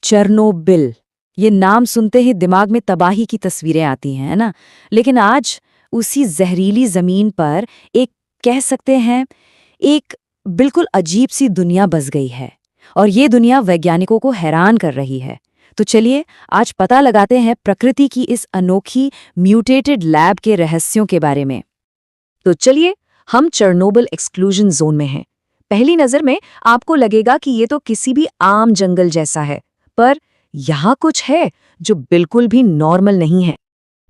Chernobyl, ये नाम सुनते ही दिमाग में तबाही की तस्वीरें आती हैं, है ना? लेकिन आज उसी जहरीली जमीन पर एक, कह सकते हैं, एक बिल्कुल अजीब सी दुनिया बस गई है और ये दुनिया वैज्ञानिकों को हैरान कर रही है। तो चलिए आज पता लगाते हैं प्रकृति की इस अनोखी म्यूटेटेड लैब के रहस्यों के बारे में। तो चलिए, हम चेरनोबिल एक्सक्लूजन जोन में हैं। पहली नजर में आपको लगेगा कि ये तो किसी भी आम जंगल जैसा है, पर यहाँ कुछ है जो बिल्कुल भी नॉर्मल नहीं है।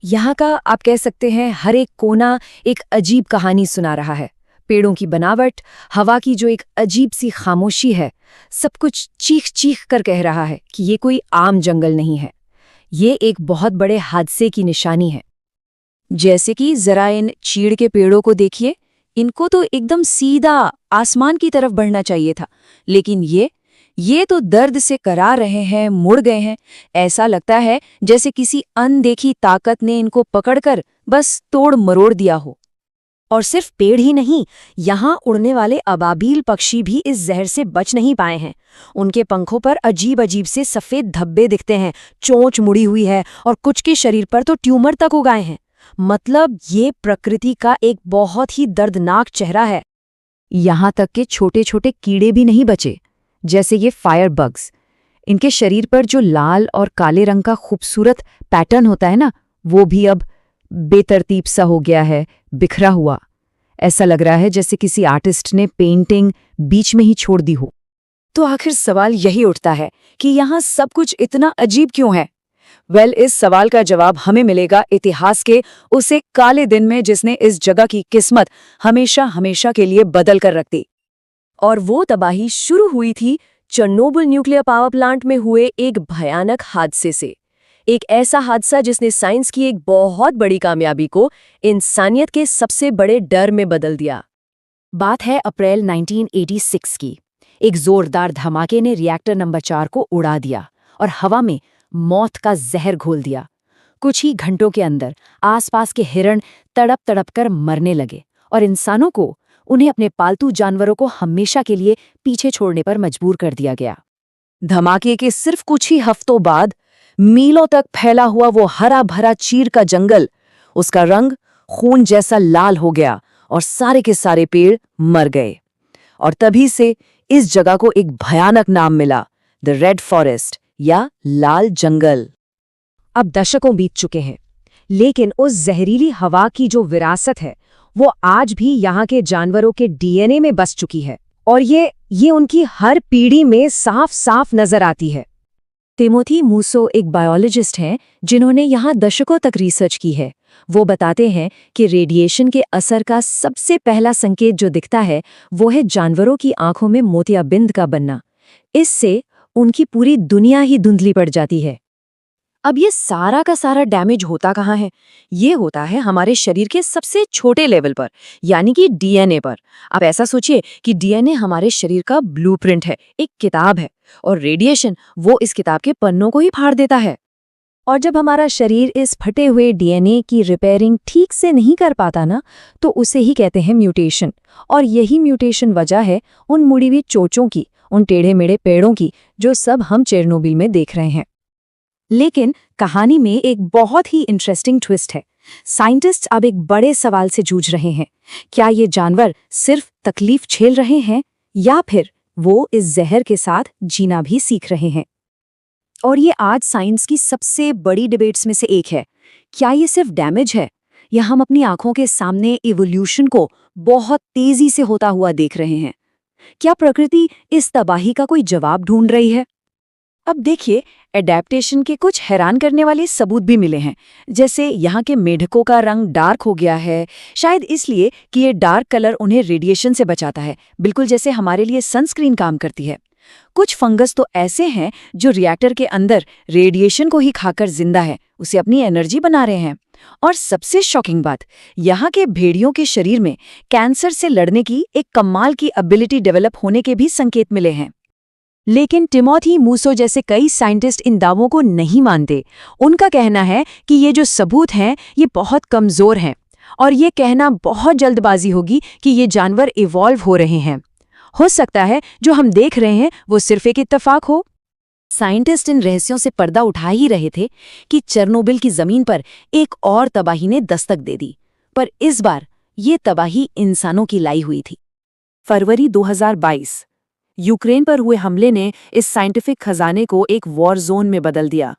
यहाँ का, आप कह सकते हैं, हर एक कोना एक अजीब कहानी सुना रहा है। पेड़ों की बनावट, हवा की जो एक अजीब सी खामोशी है, सब कुछ चीख चीख कर कह रहा है कि ये कोई आम जंगल नहीं है। ये एक बहुत बड़े हादसे की निशानी है। जैसे कि जरा इन चीड़ के पेड़ों को देखिए, इनको तो एकदम सीधा आसमान की तरफ बढ़ना चाहिए था, लेकिन ये तो दर्द से करा रहे हैं, मुड़ गए हैं। ऐसा लगता है जैसे किसी अनदेखी ताकत ने इनको पकड़कर बस तोड़ मरोड़ दिया हो। और सिर्फ पेड़ ही नहीं, यहाँ उड़ने वाले अबाबील पक्षी भी इस जहर से बच नहीं पाए हैं। उनके पंखों पर अजीब अजीब से सफेद धब्बे दिखते हैं, चोंच मुड़ी हुई है और कुछ के शरीर पर तो ट्यूमर तक उगाए हैं। मतलब ये प्रकृति का एक बहुत ही दर्दनाक चेहरा है। यहाँ तक के छोटे छोटे कीड़े भी नहीं बचे, जैसे ये फायर बग्स। इनके शरीर पर जो लाल और काले रंग का खूबसूरत पैटर्न होता है ना, वो भी अब बेतरतीब सा हो गया है, बिखरा हुआ। ऐसा लग रहा है जैसे किसी आर्टिस्ट ने पेंटिंग बीच में ही छोड़ दी हो। तो आखिर सवाल यही उठता है कि यहाँ सब कुछ इतना अजीब क्यों है? इस सवाल का जवाब हमें मिलेगा इतिहास के उस एक काले दिन में, जिसने इस जगह की किस्मत हमेशा हमेशा के लिए बदल कर रख दी। और वो तबाही शुरू हुई थी चेरनोबिल न्यूक्लियर पावर प्लांट में हुए एक भयानक हादसे से। एक ऐसा हादसा जिसने साइंस की एक बहुत बड़ी कामयाबी को इंसानियत के सबसे बड़े डर में बदल दिया। बात है अप्रैल 1986 की। एक जोरदार धमाके ने रिएक्टर नंबर 4 को उड़ा दिया और हवा में मौत का जहर घोल दिया। कुछ ही घंटों के अंदर आसपास के हिरण तड़प तड़प कर मरने लगे और इंसानों को, उन्हें अपने पालतू जानवरों को हमेशा के लिए पीछे छोड़ने पर मजबूर कर दिया गया। धमाके के सिर्फ कुछ ही हफ्तों बाद मीलों तक फैला हुआ वो हरा भरा चीड़ का जंगल, उसका रंग खून जैसा लाल हो गया और सारे के सारे पेड़ मर गए। और तभी से इस जगह को एक भयानक नाम मिला, द रेड फॉरेस्ट या लाल जंगल। अब दशकों बीत चुके हैं, लेकिन उस जहरीली हवा की जो विरासत है वो आज भी यहाँ के जानवरों के डीएनए में बस चुकी है और ये उनकी हर पीढ़ी में साफ साफ नजर आती है। टिमोथी मूसो एक बायोलॉजिस्ट हैं जिन्होंने यहाँ दशकों तक रिसर्च की है। वो बताते हैं कि रेडिएशन के असर का सबसे पहला संकेत जो दिखता है वो है जानवरों की आंखों में मोतियाबिंद का बनना। इससे उनकी पूरी दुनिया ही धुंधली पड़ जाती है। अब ये सारा का सारा डैमेज होता कहाँ है? ये होता है हमारे शरीर के सबसे छोटे लेवल पर, यानी कि डीएनए पर। आप ऐसा सोचिए कि डीएनए हमारे शरीर का ब्लूप्रिंट है, एक किताब है, और रेडिएशन वो इस किताब के पन्नों को ही फाड़ देता है। और जब हमारा शरीर इस फटे हुए डीएनए की रिपेयरिंग ठीक से नहीं कर पाता ना, तो उसे ही कहते हैं म्यूटेशन। और यही म्यूटेशन वजह है उन मुड़ी हुई चोंचों की, उन टेढ़े मेढ़े पेड़ों की, जो सब हम चेरनोबिल में देख रहे हैं। लेकिन कहानी में एक बहुत ही इंटरेस्टिंग ट्विस्ट है। साइंटिस्ट्स अब एक बड़े सवाल से जूझ रहे हैं। क्या ये जानवर सिर्फ तकलीफ झेल रहे हैं या फिर वो इस जहर के साथ जीना भी सीख रहे हैं? और ये आज साइंस की सबसे बड़ी डिबेट्स में से एक है। क्या ये सिर्फ डैमेज है या हम अपनी आंखों के सामने इवोल्यूशन को बहुत तेजी से होता हुआ देख रहे हैं? क्या प्रकृति इस तबाही का कोई जवाब ढूंढ रही है? अब देखिए, एडेप्टेशन के कुछ हैरान करने वाले सबूत भी मिले हैं। जैसे यहाँ के मेढकों का रंग डार्क हो गया है, शायद इसलिए कि ये डार्क कलर उन्हें रेडिएशन से बचाता है, बिल्कुल जैसे हमारे लिए सनस्क्रीन काम करती है। कुछ फंगस तो ऐसे हैं जो रिएक्टर के अंदर रेडिएशन को ही खाकर जिंदा है, उसे अपनी एनर्जी बना रहे हैं। और सबसे शॉकिंग बात, यहाँ के भेड़ियों के शरीर में कैंसर से लड़ने की एक कमाल की एबिलिटी डेवलप होने के भी संकेत मिले हैं। लेकिन टिमोथी मूसो जैसे कई साइंटिस्ट इन दावों को नहीं मानते। उनका कहना है कि ये जो सबूत हैं ये बहुत कमज़ोर हैं और ये कहना बहुत जल्दबाजी होगी कि ये जानवर इवॉल्व हो रहे हैं। हो सकता है जो हम देख रहे हैं वो सिर्फ एक इत्तेफाक हो। साइंटिस्ट इन रहस्यों से पर्दा उठा ही रहे थे कि चेरनोबिल की जमीन पर एक और तबाही ने दस्तक दे दी, पर इस बार ये तबाही इंसानों की लाई हुई थी। फरवरी 2022 यूक्रेन पर हुए हमले ने इस साइंटिफिक खजाने को एक वॉर जोन में बदल दिया।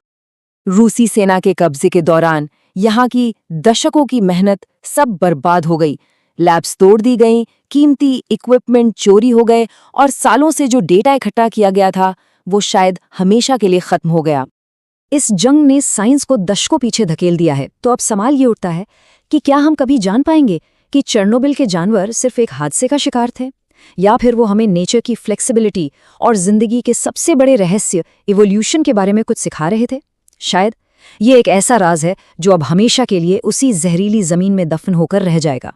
रूसी सेना के कब्जे के दौरान यहाँ की दशकों की मेहनत सब बर्बाद हो गई। लैब्स तोड़ दी गईं, कीमती इक्विपमेंट चोरी हो गए और सालों से जो डेटा इकट्ठा किया गया था वो शायद हमेशा के लिए खत्म हो गया। इस जंग ने साइंस को दशकों पीछे धकेल दिया है। तो अब सवाल ये उठता है कि क्या हम कभी जान पाएंगे कि चेरनोबिल के जानवर सिर्फ एक हादसे का शिकार थे, या फिर वो हमें नेचर की फ्लेक्सिबिलिटी और जिंदगी के सबसे बड़े रहस्य इवोल्यूशन के बारे में कुछ सिखा रहे थे। शायद ये एक ऐसा राज है जो अब हमेशा के लिए उसी जहरीली जमीन में दफन होकर रह जाएगा।